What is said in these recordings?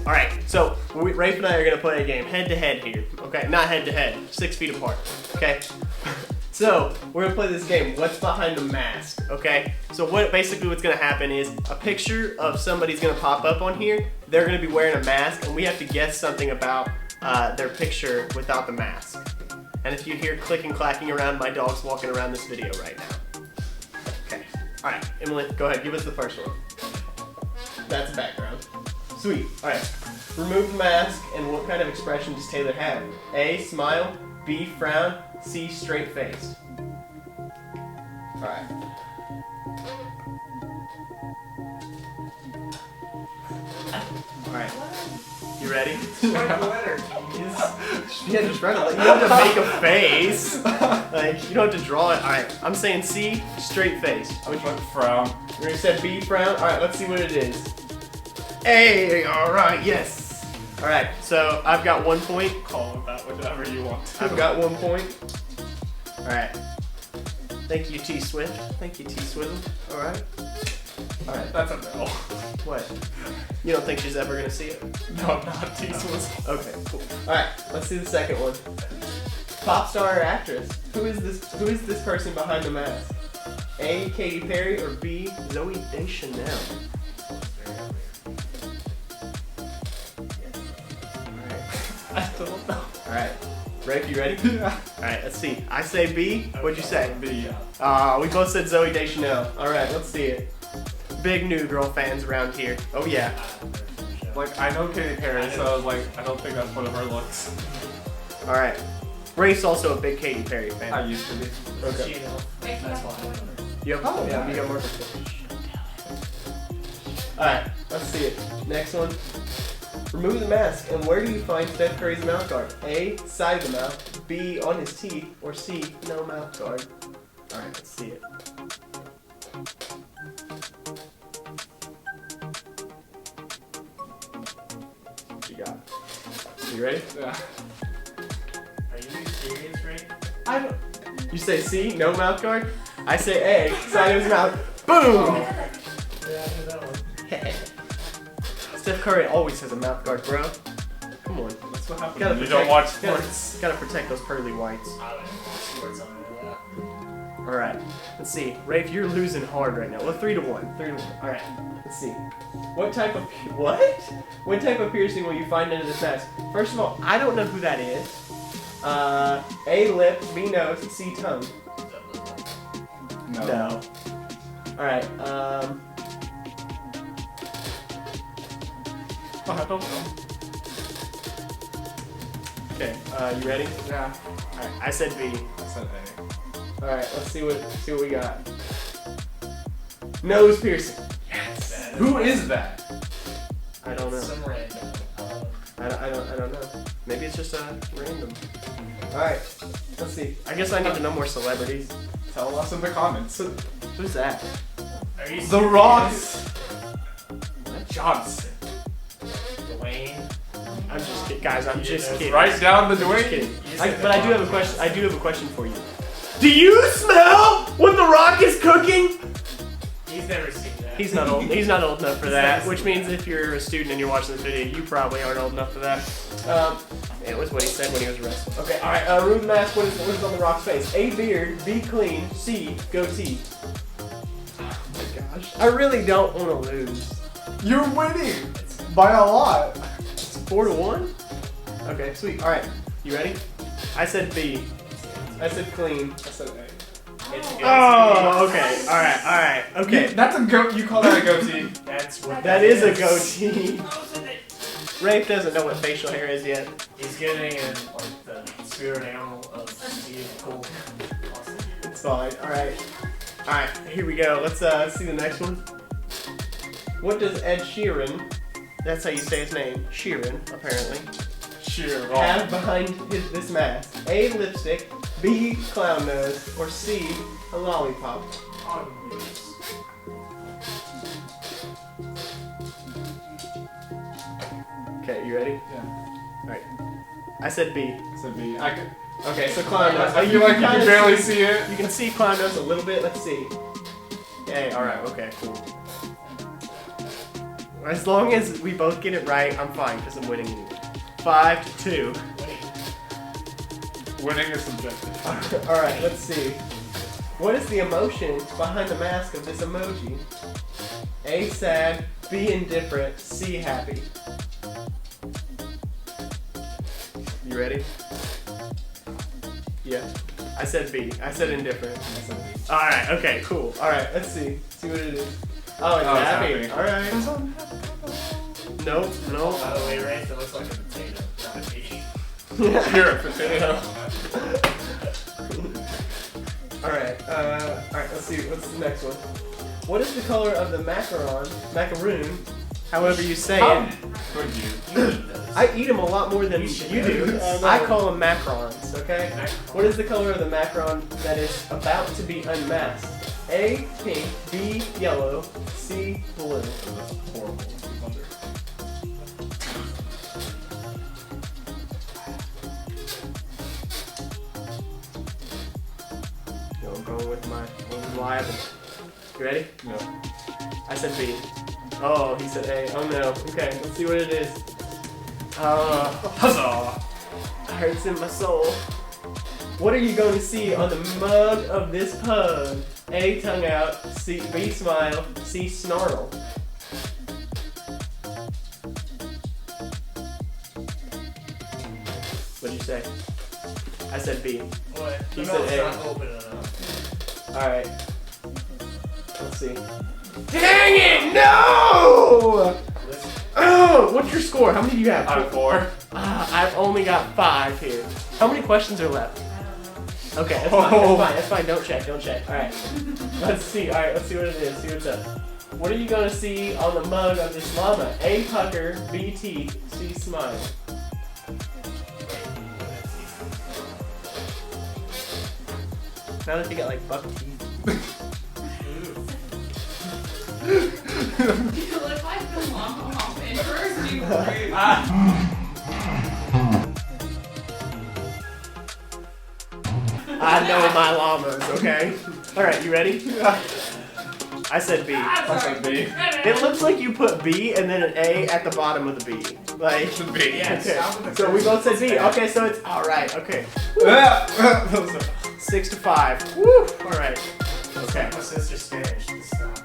All right, so Rafe and I are gonna play a game head to head here. Okay, not head to head, 6 feet apart. Okay. So we're gonna play this game. What's behind the mask? Okay. So what's gonna happen is a picture of somebody's gonna pop up on here. They're gonna be wearing a mask, and we have to guess something about their picture without the mask. And if you hear clicking, clacking around, my dog's walking around this video right now. Okay. All right, Emily, go ahead. Give us the first one. That's the background. Sweet. All right. Remove the mask, and what kind of expression does Taylor have? A, smile. B, frown. C, straight faced. All right. All right. You ready? Yeah, just write it. You don't have to make a face. Like, you don't have to draw it. All right. I'm saying C, straight face. Which one? Frown. You already said B, frown. All right. Let's see what it is. A. All right. Yes. All right. So I've got 1 point. Call it that, whatever you want. I've got 1 point. All right. Thank you, T Swift. Thank you, T Swizzle. All right. All right. That's a no. What? You don't think she's ever gonna see it? No, not T Swizzle. Okay, cool. All right, let's see the second one. Pop star or actress? Who is this person behind the mask? A, Katy Perry, or B, Zooey Deschanel? I don't know. All right. Rafe, you ready? Yeah. All right, let's see. I say B. What'd you say? B. We both said Zooey Deschanel. All right, let's see it. Big New Girl fans around here. Oh yeah. Like, I know Katy Perry, so like, I don't think that's one of her looks. All right. Rafe's also a big Katy Perry fan. I used to be. Okay. That's why. You have, Oh, yeah, yeah. you got more. All right, let's see it. Next one. Remove the mask, and where do you find Steph Curry's mouth guard? A, side of the mouth. B, on his teeth. Or C, no mouth guard. All right, let's see it. What you got? You ready? Yeah. Are you being serious, right? I don't. You say C, no mouth guard? I say A, side of his mouth. Boom! Yeah, I knew that one. Steph Curry always has a mouth guard, bro. Come on. That's what happens Gotta when you protect- don't watch gotta- sports. Gotta protect those pearly whites. I don't know sports on that. Alright, let's see. Rafe, you're losing hard right now. Well, 3-1. 3-1. Alright, let's see. What type of What type of piercing will you find under this mask? First of all, I don't know who that is. A, lip. B, nose. C, tongue. No. Alright, Oh, I don't know. okay, you ready? Yeah. Alright, I said B. I said A. Alright, let's see what we got. Nose piercing. Yes. Who is that? I don't know. Some random. I don't know. Maybe it's just a random. Alright, let's see. I guess I need to know more celebrities. Tell us in the comments. Who's that? Are you The Rock. Johnson. Dwayne? I'm just kidding. Guys, I'm just kidding. Write down the I'm just Dwayne. kidding. You said But I do The have a Rock. question. I do have a question for you. Do you smell when The Rock is cooking? He's never seen that. He's not old. He's not old enough for that. Which means if you're a student and you're watching this video, you probably aren't old enough for that. It was what he said when he was arrested. Okay, all right. Remove the mask. What is on The Rock's face? A, beard. B, clean. C, goatee. Oh my gosh. I really don't want to lose. You're winning by a lot. It's 4-1. Okay, sweet. All right, you ready? I said B. I said clean. I said A. It's a good Oh, okay. All right. Okay. That's a goat. You call that a goatee? That's what That is a goatee. Rafe doesn't know what facial hair is yet. He's getting in like the spirit animal of being cool. Awesome. It's fine. All right. Here we go. Let's see the next one. What does Ed Sheeran? That's how you say his name. Sheeran, apparently. Sheer. Have behind this mask? A, lipstick. B, clown nose. Or C, a lollipop. Okay, you ready? Yeah. Alright. I said B. I said B. Okay, so clown nose. I feel like you can barely see it. You can see clown nose a little bit. Let's see. Okay, alright, okay, cool. As long as we both get it right, I'm fine because I'm winning anyway. 5-2. Winning is subjective. All right, let's see. What is the emotion behind the mask of this emoji? A, sad. B, indifferent. C, happy. You ready? Yeah. I said B. I said indifferent. I said B. All right. Okay. Cool. All right. Let's see. See what it is. Oh, it's Oh, it's happy. happy. All right. Nope. Nope. By the way, Rafe, it looks like a potato, not a pea. You're a potato. All right. Let's see. What's the next one? What is the color of the macaroon? However you say How it. could you? You eat those. I eat them a lot more than You you should do. know. I call them macarons. Okay. Macaron. What is the color of the macaron that is about to be unmasked? A, pink. B, yellow. C, blue. That's horrible. Wonder. No, I'm going with my reliable. You ready? No. I said B. Oh, he said A. Oh no. Okay, let's see what it is. Huzzah! Hurts in my soul. What are you going to see on the mug of this pug? A, tongue out. C, B, smile. C, snarl. What'd you say? I said B. What? He The said mouth's A. not open enough. Alright. Let's see. Dang it! No! Listen. Oh, what's your score? How many do you have? I have 4. I've only got 5 here. How many questions are left? Okay, that's fine. Oh. That's fine. Don't check. Alright. Let's see. Alright, let's see what it is. See what's up. What are you gonna see on the mug of this llama? A, pucker. B, teeth. C, smile. Now that you got like buck teeth. You look like the llama mom in first you I know my llamas, okay? Alright, you ready? I said B. I said B. It looks like you put B and then an A at the bottom of the B. Like, B. Yeah, okay. stop with the So we both said B. curses. Okay, so it's alright, okay. Those 6-5. Woo! Alright. Okay. My sister's Spanish. Stop.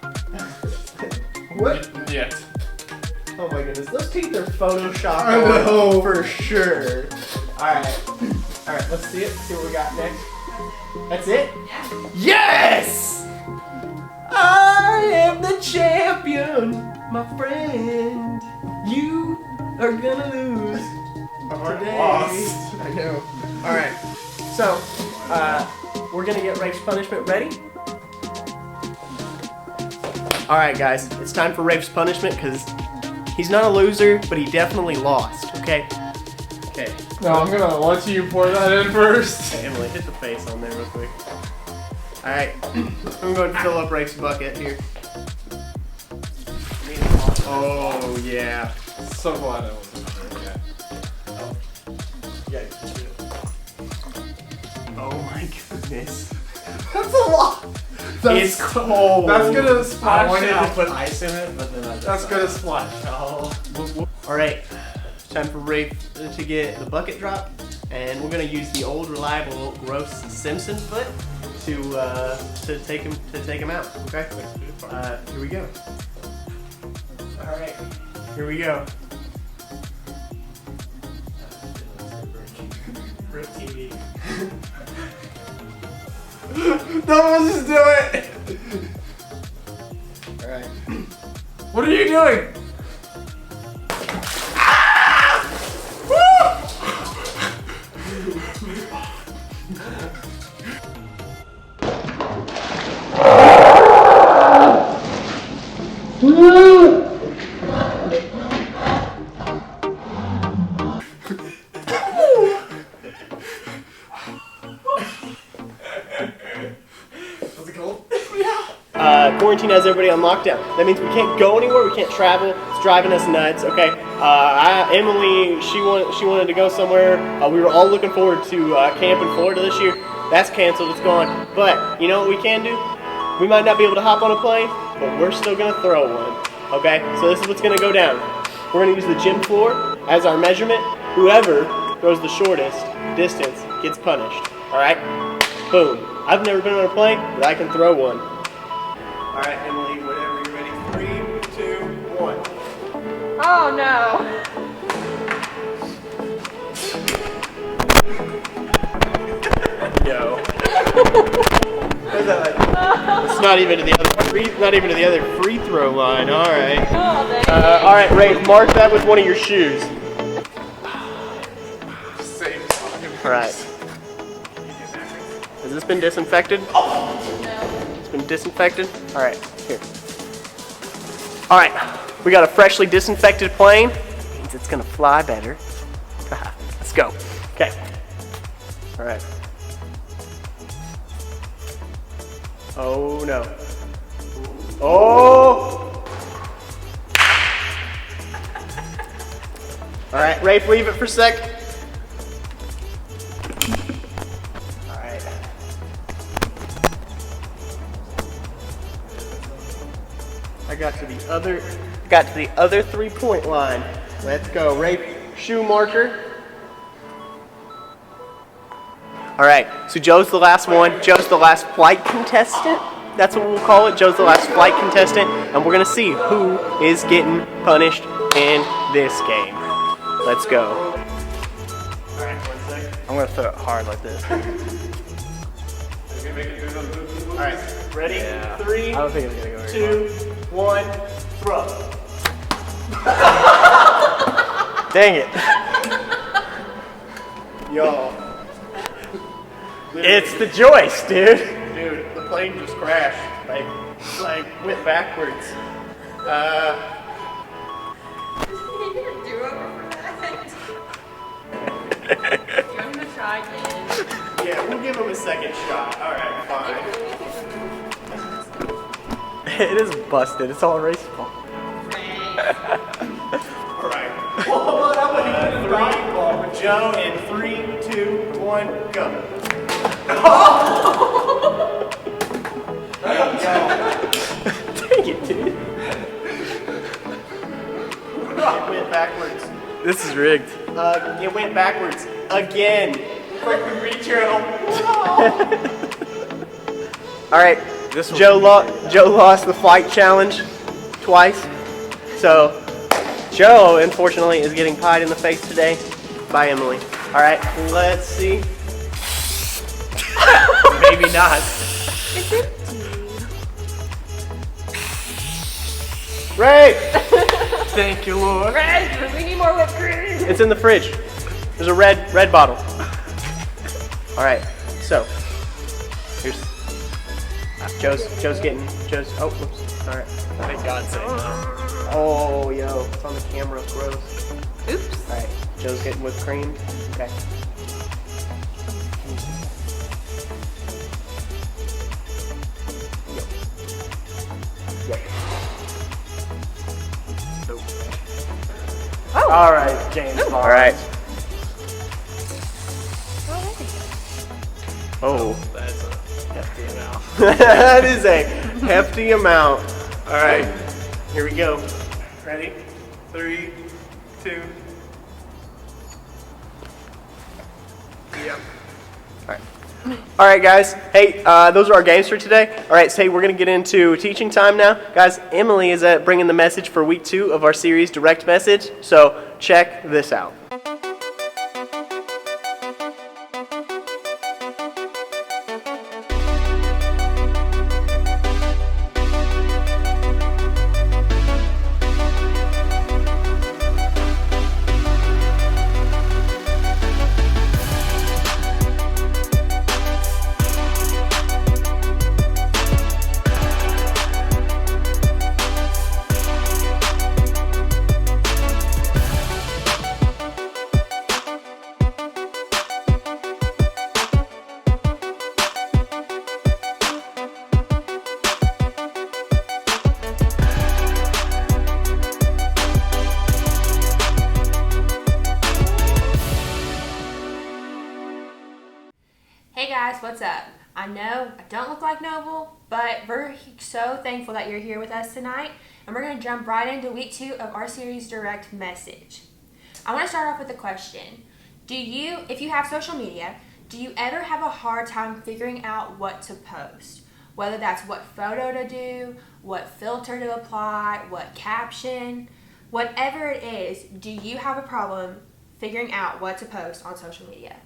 What? Yet. Oh my goodness. Those teeth are photoshopped I know. on for sure. Alright. Alright, let's see it. See what we got next. That's it? Yeah. Yes! I am the champion, my friend. You are gonna lose today. Lost. I know. Alright. So, we're gonna get Rafe's punishment ready. Alright guys, it's time for Rafe's punishment because he's not a loser, but he definitely lost, okay? Okay. No, I'm gonna let you pour that in first. Okay, Emily, hit the face on there real quick. Alright, I'm going to fill up Rafe's bucket here. Oh, yeah. So glad I wasn't there yet. Oh my goodness. That's a lot. It's cold. That's gonna I splash wanted to out. put ice in it, but then I That's gonna splash. Oh. Alright, time for Rafe to get the bucket drop. And we're going to use the old reliable gross Simpson foot to take him out, okay? Here we go. Alright, here we go. Rip TV. No, let's just do it. Alright. What are you doing? Was it cold? Quarantine has everybody on lockdown. That means we can't go anywhere. We can't travel. It's driving us nuts. Okay. Emily, she wanted to go somewhere. We were all looking forward to camp in Florida this year. That's canceled. It's gone. But you know what we can do? We might not be able to hop on a plane, but we're still gonna throw one. Okay, so this is what's gonna go down. We're gonna use the gym floor as our measurement. Whoever throws the shortest distance gets punished. All right, boom. I've never been on a plane, but I can throw one. All right, Emily, whenever you're ready. 3, 2, 1. Oh no. Yo. What is that like? It's not even to the other free throw line. All right. Oh, dang. All right, Ray. Mark that with one of your shoes. Same. All right. Has this been disinfected? No. It's been disinfected. All right. Here. All right. We got a freshly disinfected plane. Means it's gonna fly better. Let's go. Okay. All right. Oh no. Oh! Alright, Rafe, leave it for a sec. Alright. I got to the other 3-point line. Let's go. Rafe, shoe marker. All right, so Joe's the last one. Joe's the last flight contestant. That's what we'll call it. Joe's the last flight contestant, and we're gonna see who is getting punished in this game. Let's go. All right, 1 second. I'm gonna throw it hard like this. All right, ready? Yeah. 3, I don't think it's gonna go very 2, 1, throw. Dang it. Yo. It's the joist, dude. Dude, the plane just crashed. Like went backwards. Do over for that. You want him to try again? Yeah, we'll give him a second shot. All right, fine. It is busted. It's all Ray's fault. All right. What up with Joe in 3, 2, 1, go. Dang it, dude. It went backwards. This is rigged. It went backwards again. Quick rechannel. All right. Joe lost the flight challenge twice. So Joe, unfortunately, is getting pied in the face today by Emily. All right. Let's see. Maybe not. Ray! Thank you, Lord. Red, we need more whipped cream. It's in the fridge. There's a red bottle. All right. So here's Joe's oh, whoops. All right. Thank God. Oh, yo, it's on the camera. Gross. Oops. All right. Joe's getting whipped cream. Okay. Oh. All right, James. All right. Oh, That's a hefty amount. that is a hefty amount. All right, here we go. Ready? 3, 2. Yep. All right, guys. Hey, those are our games for today. All right, so hey, we're going to get into teaching time now. Guys, Emily is bringing the message for week 2 of our series, Direct Message. So check this out. Hey guys, what's up? I know I don't look like Noble, but we're so thankful that you're here with us tonight, and we're going to jump right into week 2 of our series Direct Message. I want to start off with a question. If you have social media, do you ever have a hard time figuring out what to post? Whether that's what photo to do, what filter to apply, what caption, whatever it is, do you have a problem figuring out what to post on social media?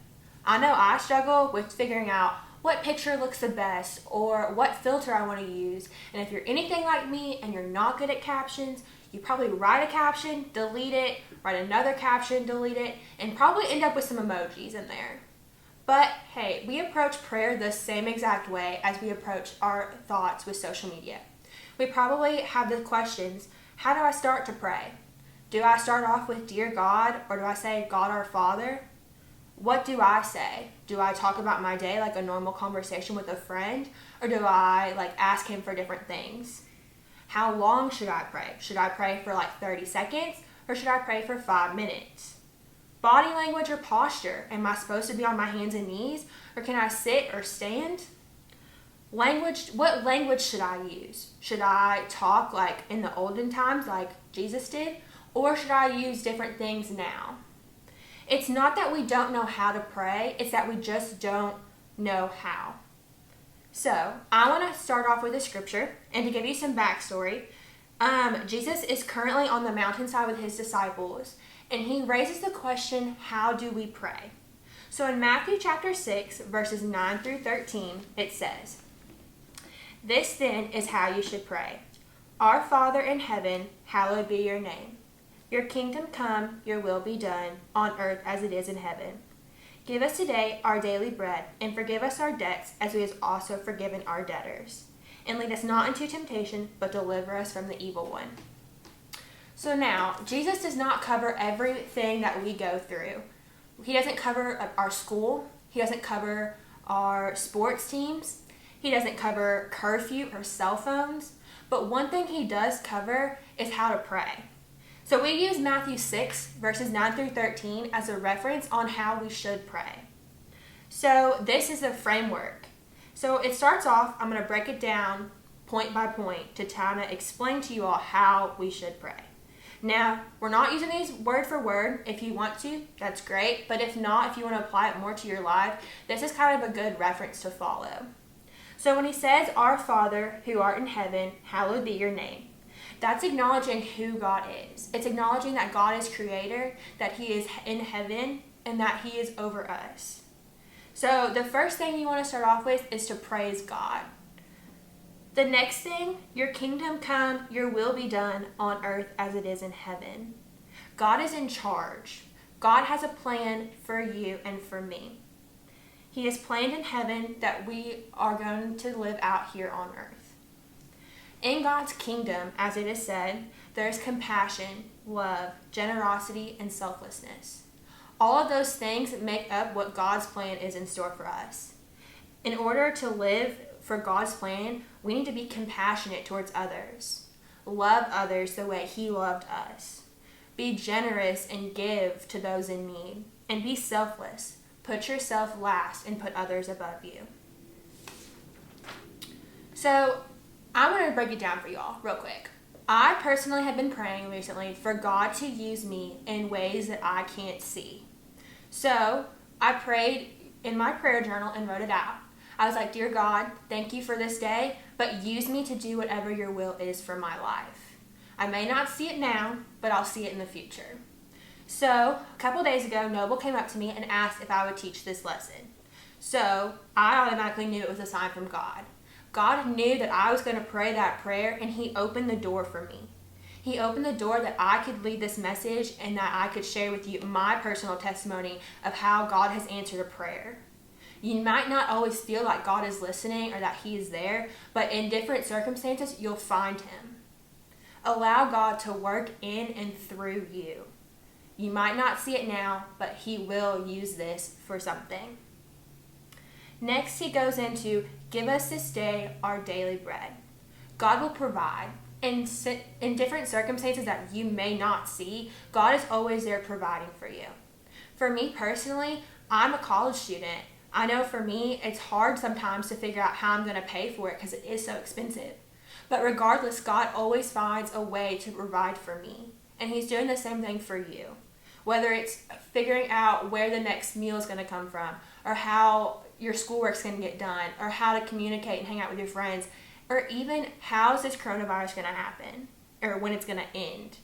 I know I struggle with figuring out what picture looks the best or what filter I want to use. And if you're anything like me and you're not good at captions, you probably write a caption, delete it, write another caption, delete it, and probably end up with some emojis in there. But hey, we approach prayer the same exact way as we approach our thoughts with social media. We probably have the questions, how do I start to pray? Do I start off with Dear God, or do I say God our Father? What do I say? Do I talk about my day like a normal conversation with a friend, or do I ask him for different things? How long should I pray? Should I pray for 30 seconds, or should I pray for 5 minutes? Body language or posture. Am I supposed to be on my hands and knees, or can I sit or stand? Language. What language should I use? Should I talk like in the olden times like Jesus did, or should I use different things now? It's not that we don't know how to pray, it's that we just don't know how. So, I want to start off with a scripture, and to give you some backstory, Jesus is currently on the mountainside with his disciples, and he raises the question, how do we pray? So in Matthew chapter 6, verses 9 through 13, it says, "This then is how you should pray. Our Father in heaven, hallowed be your name. Your kingdom come, your will be done, on earth as it is in heaven. Give us today our daily bread, and forgive us our debts as we have also forgiven our debtors. And lead us not into temptation, but deliver us from the evil one." So now, Jesus does not cover everything that we go through. He doesn't cover our school. He doesn't cover our sports teams. He doesn't cover curfew or cell phones. But one thing he does cover is how to pray. So we use Matthew 6, verses 9 through 13 as a reference on how we should pray. So this is a framework. So it starts off, I'm going to break it down point by point to kind of explain to you all how we should pray. Now, we're not using these word for word. If you want to, that's great. But if not, if you want to apply it more to your life, this is kind of a good reference to follow. So when he says, "Our Father who art in heaven, hallowed be your name," that's acknowledging who God is. It's acknowledging that God is creator, that he is in heaven, and that he is over us. So the first thing you want to start off with is to praise God. The next thing, your kingdom come, your will be done on earth as it is in heaven. God is in charge. God has a plan for you and for me. He has planned in heaven that we are going to live out here on earth. In God's kingdom, as it is said, there is compassion, love, generosity, and selflessness. All of those things make up what God's plan is in store for us. In order to live for God's plan, we need to be compassionate towards others. Love others the way he loved us. Be generous and give to those in need. And be selfless. Put yourself last and put others above you. So, I'm going to break it down for y'all real quick. I personally have been praying recently for God to use me in ways that I can't see. So, I prayed in my prayer journal and wrote it out. I was like, "Dear God, thank you for this day, but use me to do whatever your will is for my life. I may not see it now, but I'll see it in the future." So, a couple days ago, Noble came up to me and asked if I would teach this lesson. So, I automatically knew it was a sign from God. God knew that I was going to pray that prayer, and he opened the door for me. He opened the door that I could lead this message and that I could share with you my personal testimony of how God has answered a prayer. You might not always feel like God is listening or that he is there, but in different circumstances, you'll find him. Allow God to work in and through you. You might not see it now, but he will use this for something. Next, he goes into, "Give us this day our daily bread." God will provide. In different circumstances that you may not see, God is always there providing for you. For me personally, I'm a college student. I know for me, it's hard sometimes to figure out how I'm going to pay for it because it is so expensive. But regardless, God always finds a way to provide for me. And He's doing the same thing for you. Whether it's figuring out where the next meal is going to come from, or how your schoolwork's going to get done, or how to communicate and hang out with your friends, or even how is this coronavirus going to happen, or when it's going to end.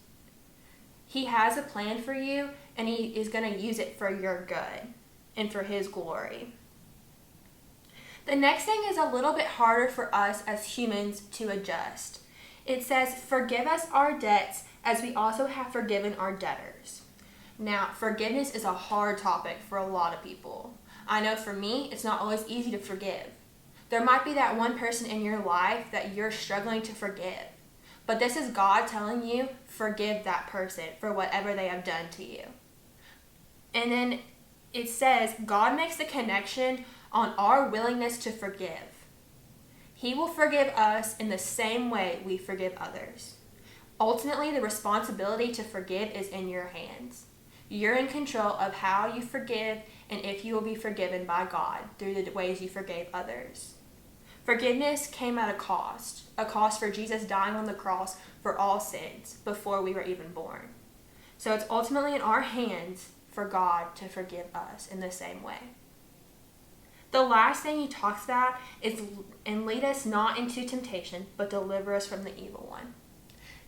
He has a plan for you, and He is going to use it for your good and for His glory. The next thing is a little bit harder for us as humans to adjust. It says, forgive us our debts as we also have forgiven our debtors. Now, forgiveness is a hard topic for a lot of people. I know for me, it's not always easy to forgive. There might be that one person in your life that you're struggling to forgive. But this is God telling you, forgive that person for whatever they have done to you. And then it says, God makes the connection on our willingness to forgive. He will forgive us in the same way we forgive others. Ultimately, the responsibility to forgive is in your hands. You're in control of how you forgive and if you will be forgiven by God through the ways you forgave others. Forgiveness came at a cost for Jesus dying on the cross for all sins before we were even born. So it's ultimately in our hands for God to forgive us in the same way. The last thing He talks about is, and lead us not into temptation, but deliver us from the evil one.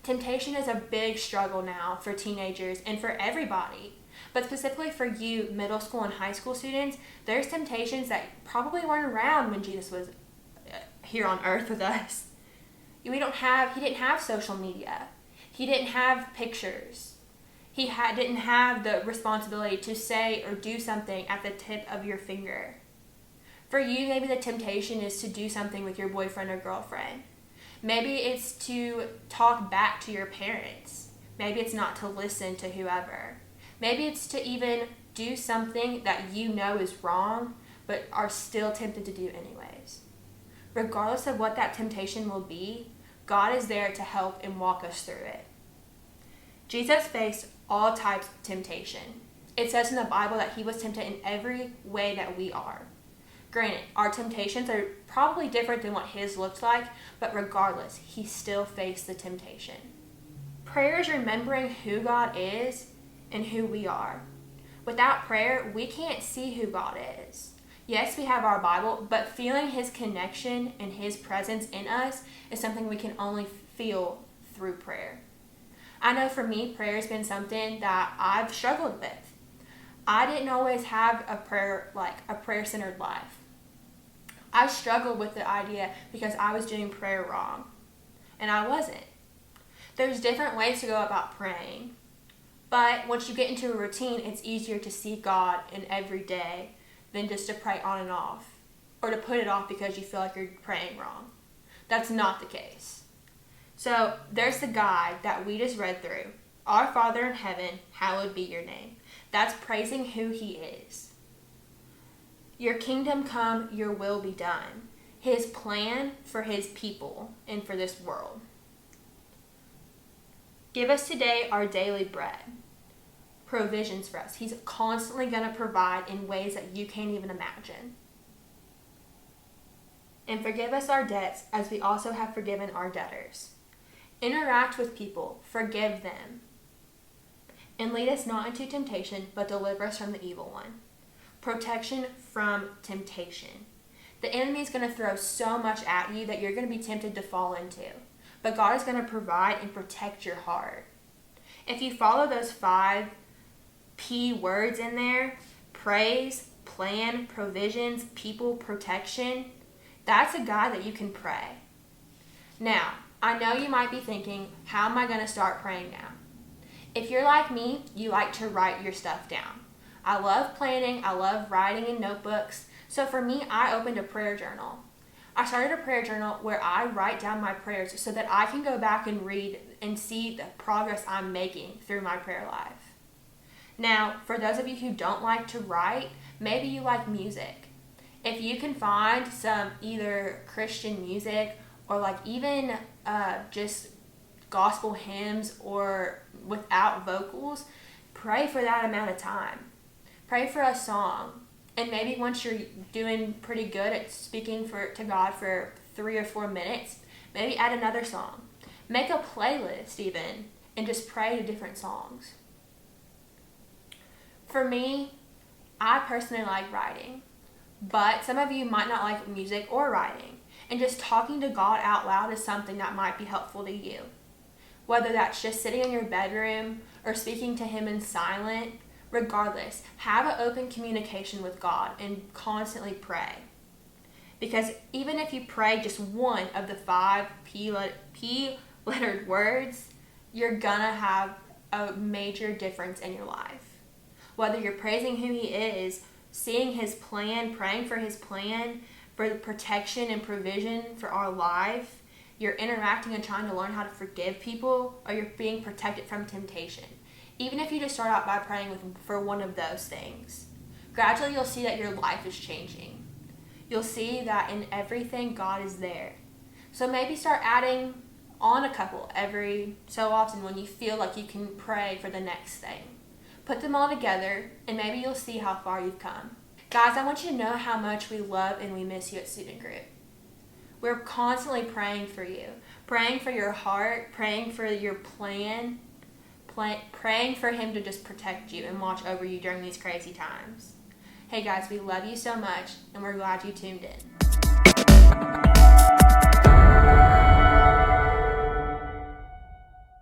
Temptation is a big struggle now for teenagers and for everybody. But specifically for you, middle school and high school students, there's temptations that probably weren't around when Jesus was here on earth with us. He didn't have social media. He didn't have pictures. He didn't have the responsibility to say or do something at the tip of your finger. For you, maybe the temptation is to do something with your boyfriend or girlfriend. Maybe it's to talk back to your parents. Maybe it's not to listen to whoever. Maybe it's to even do something that you know is wrong, but are still tempted to do anyways. Regardless of what that temptation will be, God is there to help and walk us through it. Jesus faced all types of temptation. It says in the Bible that He was tempted in every way that we are. Granted, our temptations are probably different than what His looked like, but regardless, He still faced the temptation. Prayer is remembering who God is and who we are. Without prayer, we can't see who God is. Yes, we have our Bible, but feeling His connection and His presence in us is something we can only feel through prayer. I know for me, prayer has been something that I've struggled with. I didn't always have a prayer-centered life. I struggled with the idea because I was doing prayer wrong, and I wasn't. There's different ways to go about praying, but once you get into a routine, it's easier to see God in every day than just to pray on and off, or to put it off because you feel like you're praying wrong. That's not the case. So there's the guide that we just read through. Our Father in heaven, hallowed be your name. That's praising who He is. Your kingdom come, your will be done. His plan for His people and for this world. Give us today our daily bread. Provisions for us. He's constantly going to provide in ways that you can't even imagine. And forgive us our debts as we also have forgiven our debtors. Interact with people. Forgive them. And lead us not into temptation, but deliver us from the evil one. Protection from temptation. The enemy is going to throw so much at you that you're going to be tempted to fall into. But God is going to provide and protect your heart. If you follow those 5 P words in there, praise, plan, provisions, people, protection, that's a guide that you can pray. Now, I know you might be thinking, how am I going to start praying now? If you're like me, you like to write your stuff down. I love planning, I love writing in notebooks. So for me, I opened a prayer journal. I started a prayer journal where I write down my prayers so that I can go back and read and see the progress I'm making through my prayer life. Now, for those of you who don't like to write, maybe you like music. If you can find some either Christian music or like even just gospel hymns or without vocals, pray for that amount of time. Pray for a song. And maybe once you're doing pretty good at speaking to God for 3 or 4 minutes, maybe add another song. Make a playlist even, and just pray to different songs. For me, I personally like writing, but some of you might not like music or writing, and just talking to God out loud is something that might be helpful to you. Whether that's just sitting in your bedroom or speaking to Him in silence, regardless, have an open communication with God and constantly pray. Because even if you pray just one of the 5 P-lettered words, you're gonna have a major difference in your life. Whether you're praising who He is, seeing His plan, praying for His plan, for the protection and provision for our life, you're interacting and trying to learn how to forgive people, or you're being protected from temptation. Even if you just start out by praying for one of those things, gradually you'll see that your life is changing. You'll see that in everything God is there. So maybe start adding on a couple every so often when you feel like you can pray for the next thing. Put them all together, and maybe you'll see how far you've come. Guys, I want you to know how much we love and we miss you at Student Group. We're constantly praying for you, praying for your heart, praying for your plan, praying for Him to just protect you and watch over you during these crazy times. Hey guys, we love you so much, and we're glad you tuned in.